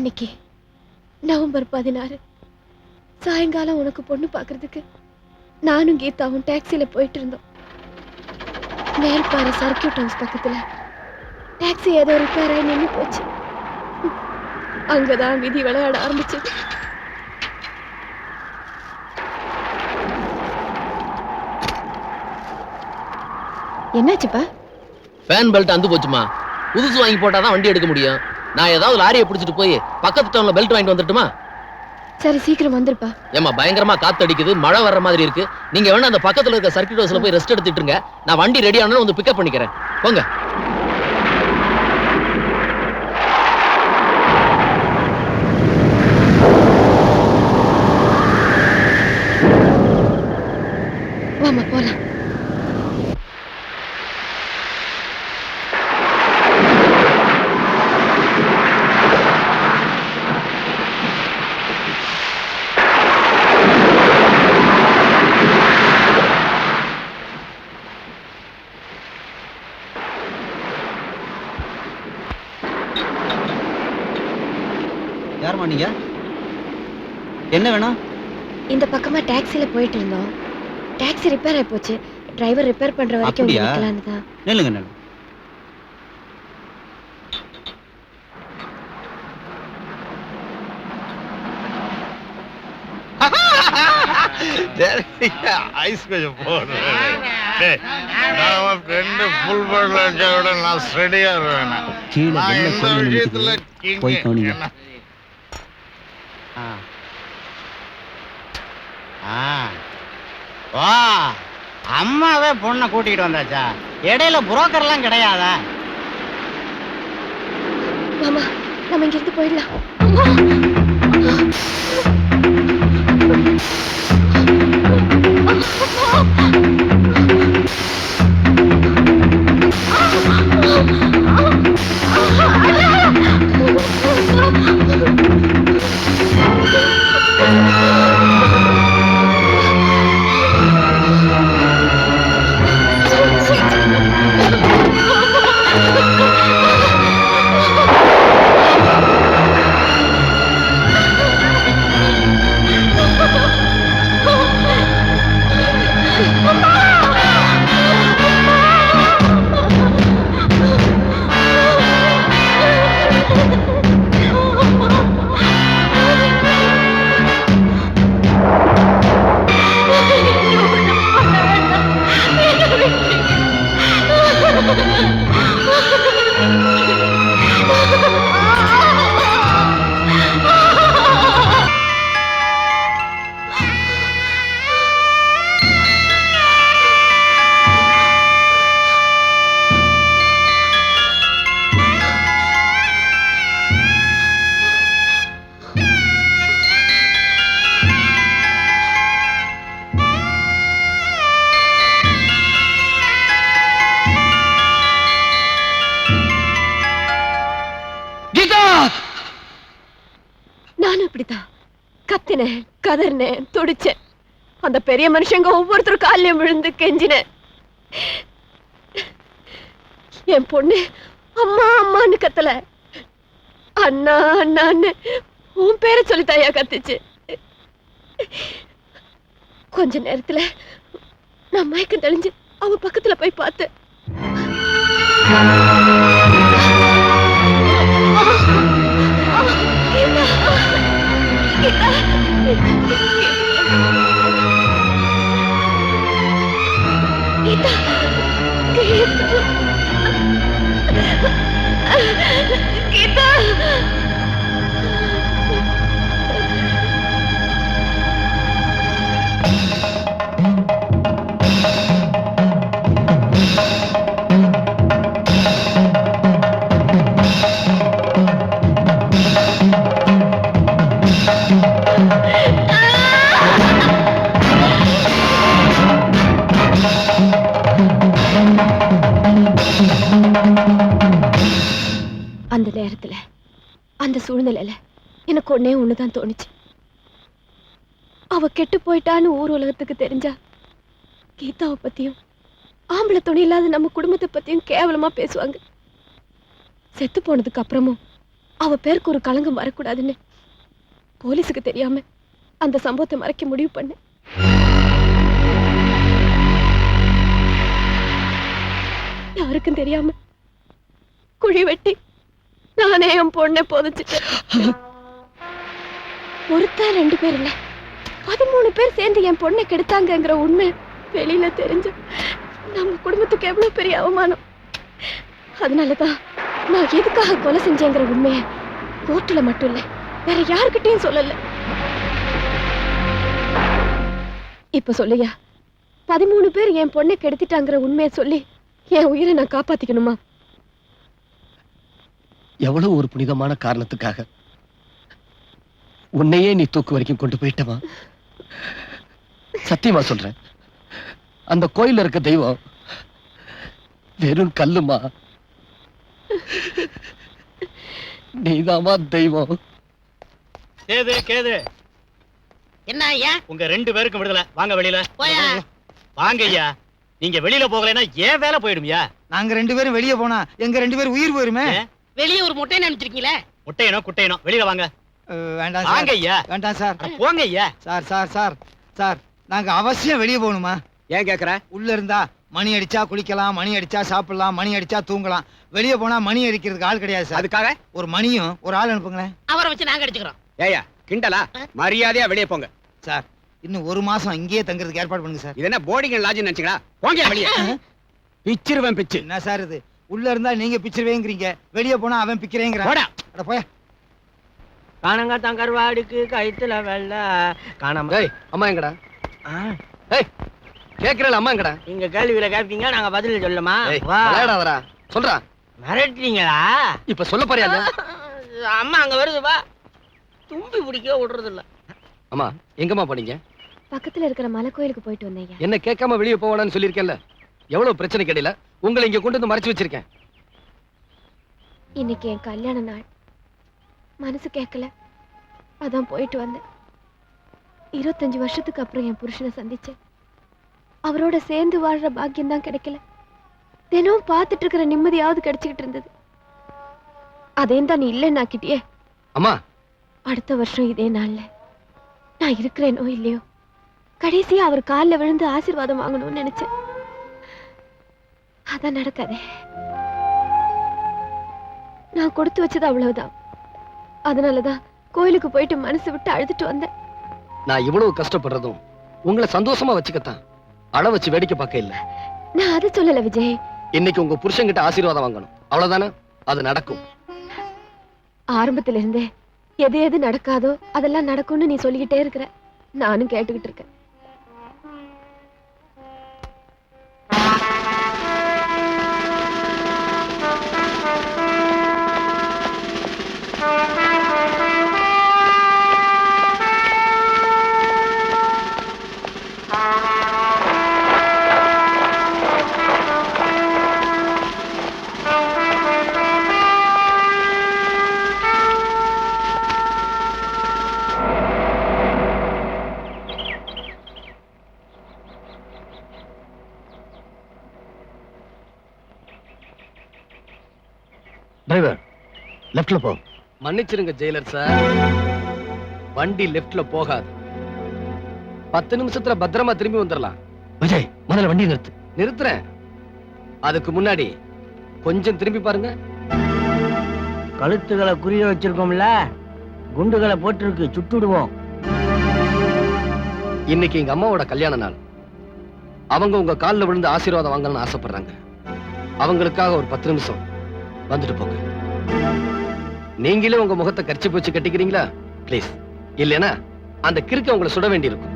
அன்னைக்கு நவம்பர் 16 சாயங்காலம் உனக்கு பொண்ணு பார்க்கறதுக்கு நானும் கீதாவும் டாக்ஸில போயிட்டு இருந்தோம். மேல்பாறை சர்க்கியூட் ஹவுஸ் பக்கத்துல டாக்ஸி ஏதோ ரிப்பேர் ஆகி நின்று போச்சு. அங்கதான் விதி விளையாட ஆரம்பிச்சது. என்னாச்சுப்பா? ஃபேன் பெல்ட் அந்து போச்சுமா. புதுசு வாங்கி போட்டாதான் வண்டி எடுக்க முடியும். நான் ஏதாவது லாரியை பிடிச்சிட்டு போய் பக்கத்து டவுன்ல பெல்ட் வாங்கிட்டு வந்துட்டுமா? சரி, சீக்கிரம் வந்துருப்பா. ஏமா பயங்கரமா காத்து அடிக்குது, மழை வர்ற மாதிரி இருக்கு. நீங்க வேணா அந்த பக்கத்துல இருக்க சர்க்கியூட் ஹவுஸ்ல போய் ரெஸ்ட் எடுத்துட்டு இருங்க. நான் வண்டி ரெடி ஆனாலும் வந்து பிக்கப் பண்ணிக்கிறேன். போங்க. வாமா போலாம். யாருமா நீங்க? என்ன வேணும்? இந்த பக்கமா டாக்ஸில போயிட்டு இருந்தோம். டாக்ஸி ரிப்பேர் ஆயி போச்சு. டிரைவர் ரிப்பேர் பண்ற வரைக்கும் நிக்கலாம்னு தான். நில்லுங்க நில்லுங்க. ஐஸ் கொஞ்சம் போடுறேன். நான் ஃப்ரெண்டு ஃபுல் பேர்ல விட நான் ஸ்டடியா இருவேன். நான் இந்த விஷயத்துல போய் கவனிங்க. வா, அம்மாவே பொண்ணை கூட்டிகிட்டு வந்தாச்சா? இடையில புரோக்கர்லாம் கிடையாதா? மாமா, நம்ம இங்க இருந்து போயிடலாம். நானும் இப்படித்தான் கத்தினேன், கதறினேன், துடிச்சேன். அந்த பெரிய மனுஷங்க ஒவ்வொருத்தரும் காலையும் விழுந்து கெஞ்சினேன். என் பொண்ணு அம்மா அம்மான்னு கத்தல, அண்ணா அண்ணான்னு உன் பேரை சொல்லித்தாயா கத்துச்சு. கொஞ்ச நேரத்துல நான் மயக்கம் தெளிஞ்சு அவ பக்கத்துல போய் பார்த்தேன். அந்த நேரத்துல அந்த சூழ்நிலையில எனக்கு ஒன்னே ஒண்ணுதான் தோணுச்சு. அவ கெட்டு போயிட்டான்னு ஊர் உலகத்துக்கு தெரிஞ்சா கீதாவை பத்தியும் ஆம்பளை துணை இல்லாத நம்ம குடும்பத்தை பத்தியும் கேவலமா பேசுவாங்க. செத்து போனதுக்கு அப்புறமும் அவ பேருக்கு ஒரு களங்கம் வரக்கூடாதுன்னு போலீஸுக்கு தெரியாம அந்த சம்பவத்தை மறைக்க முடிவு பண்ணேன். யாருக்கும் தெரியாம குழி வெட்டி நானே என் பொண்ணை புதைச்சிட்டேன். ஒருத்தர் 2 பேர் இல்ல, 13 பேர் சேர்ந்து என் பொண்ணை கெடுத்தாங்கங்கிற உண்மை வெளியில தெரிஞ்சு நம்ம குடும்பத்துக்கு எவ்வளவு பெரிய அவமானம். அதனாலதான் நான் எதுக்காக கொலை செஞ்சேங்கிற உண்மையை கோர்ட்டுல மட்டும் இல்ல, வேற யாருக்கிட்டையும் சொல்லல. இப்ப சொல்லுயா, 13 பேர் என் பொண்ணை கெடுத்துட்டாங்கிற உண்மையை சொல்லி என் உயிரை நான் காப்பாத்திக்கணுமா? எவ்வளவு ஒரு புனிதமான காரணத்துக்காக உன்னையே நீ தூக்கு வரைக்கும் கொண்டு போயிட்டமா? சத்தியமா சொல்றேன், அந்த கோயில்ல இருக்க தெய்வம் வெறும் கல்லுமா, நீதாமா தெய்வம். கேது கேது, என்ன ஐயா? உங்க 2 பேருக்கும் விடுதலை. வாங்க வெளியில. போயா. வாங்க ஐயா. நீங்க வெளியில போகலைன்னா ஏன் வேலை போயிடும்யா? நாங்க 2 பேரும் வெளியே போனா எங்க 2 பேரும் உயிர் போயிருமே. வெளியே ஒரு முட்டை நினைச்சிருக்கீங்களே? முட்டையனோ குட்டையனோ வெளியில வாங்க. வேண்டாம் வாங்க சார். ஐயா. வேண்டாம் சார். அட போங்க ஐயா. சார் சார் சார் சார், நாங்க அவசியம் வெளியே போகணுமா? ஏன் கேக்குற? உள்ள இருந்தா மணி அடிச்சா குளிக்கலாம், மணி அடிச்சா சாப்பிடலாம், மணி அடிச்சா தூங்கலாம். வெளியே போனா மணி அடிக்கிறதுக்கு ஆள் கிடையாது சார். அதுக்காக ஒரு மணியும் ஒரு ஆள் அனுப்புங்களேன். அவரை வச்சு நாங்க அடிச்சுக்கிறோம். ஏயா கிண்டலா? மரியாதையா வெளியே போங்க. சார், இன்னும் 1 மாசம் இங்கேயே தங்குறதுக்கு ஏற்பாடு பண்ணுங்க சார். இது என்ன போர்டிங் லாட்ஜ் நினைச்சீங்களா? போங்க வெளியே. பிச்சிருவேன் பிச்சு. என்ன சார் இது? உள்ள இருந்தா நீங்க பிச்சிருவேங்கிறீங்க, வெளியே போனா அவன் பிக்கிறேங்கிறான். போடா. அட போயா. காணங்காத்தான் கருவாடுக்கு கைத்துல வெள்ள காணாம. ஏய், அம்மா எங்கடா? ஏய், கேக்குறல அம்மா எங்கடா? நீங்க கேள்வியில கேட்பீங்க, நாங்க பதில் சொல்லுமா? ஏய், விளையாடாதடா. சொல்றா. மிரட்டுறீங்களா? இப்ப சொல்ல போறியா? அம்மா அங்க வருது, வா. தும்பி பிடிக்க விடுறது இல்ல. அம்மா எங்கம்மா போனீங்க? பக்கத்துல இருக்கிற மலை கோயிலுக்கு போயிட்டு வந்தேன். என்ன கேட்காம வெளியே போவானான்னு சொல்லியிருக்கேன்ல. எவ்வளவு பிரச்சனை கிடையில உங்களை இங்க கொண்டு வந்து மறைச்சு வச்சிருக்கேன். இன்னைக்கு என் கல்யாண நாள், மனசு கேட்கல, அதான் போயிட்டு வந்தேன். 25 வருஷத்துக்கு அப்புறம் என் புருஷனை சந்திச்சேன். அவரோட சேர்ந்து வாழ்ற பாக்கியம் தான் கிடைக்கல. தினம் பார்த்துட்டு இருக்கிற நிம்மதியாவது கிடைச்சிக்கிட்டு இருந்தது. அதையும் தான் நீ இல்லைன்னு ஆக்கிட்டியே. அம்மா, அடுத்த வருஷம் இதே நாள்ல நான் இருக்கிறேனோ இல்லையோ, கடைசியா அவர் காலில் விழுந்து ஆசீர்வாதம் வாங்கணும்னு நினைச்சேன். அதான் நடக்காதே. நான் கொடுத்து வச்சது அவ்வளவுதான். அதனாலதான் கோயிலுக்கு போயிட்டு மனசு விட்டு அழுதுட்டு வந்தேன். நான் இவ்வளவு கஷ்டப்படுறதும் உங்களை சந்தோஷமா வச்சுக்கத்தான், அழ வச்சு வேடிக்கை பார்க்க இல்ல. நான் அதை சொல்லல விஜய். இன்னைக்கு உங்க புருஷன்கிட்ட ஆசீர்வாதம் வாங்கணும், அவ்வளவுதானே? அது நடக்கும். ஆரம்பத்துல இருந்தே எது எது நடக்காதோ அதெல்லாம் நடக்கும்னு நீ சொல்லிக்கிட்டே இருக்கிற, நானும் கேட்டுக்கிட்டு இருக்கேன். டிரைவர், லெஃப்ட்ல போ. மன்னிச்சிருங்க ஜெயிலர் சார், வண்டி லெஃப்ட்ல போகாது. 10 நிமிஷத்துல பத்திரமா திரும்பி வந்துடலாம். விஜய், முதல்ல வண்டி நிறுத்து. நிறுத்துறேன். அதுக்கு முன்னாடி கொஞ்சம் திரும்பி பாருங்க. கழுத்துகளை குறிய வச்சிருக்கோம்ல, குண்டுகளை போட்டிருக்கு, சுட்டுடுவோம். இன்னைக்கு எங்க அம்மாவோட கல்யாண நாள். அவங்க உங்க காலில் விழுந்து ஆசீர்வாதம் வாங்கணும்னு ஆசைப்படுறாங்க. அவங்களுக்காக ஒரு 10 நிமிஷம் வந்துட்டு போங்க. நீங்களே உங்க முகத்தை கர்ச்சிப் வச்சு கட்டிக்கிறீங்களா? பிளீஸ். இல்லைன்னா அந்த கிறுக்க உங்களை சுட வேண்டியிருக்கும்.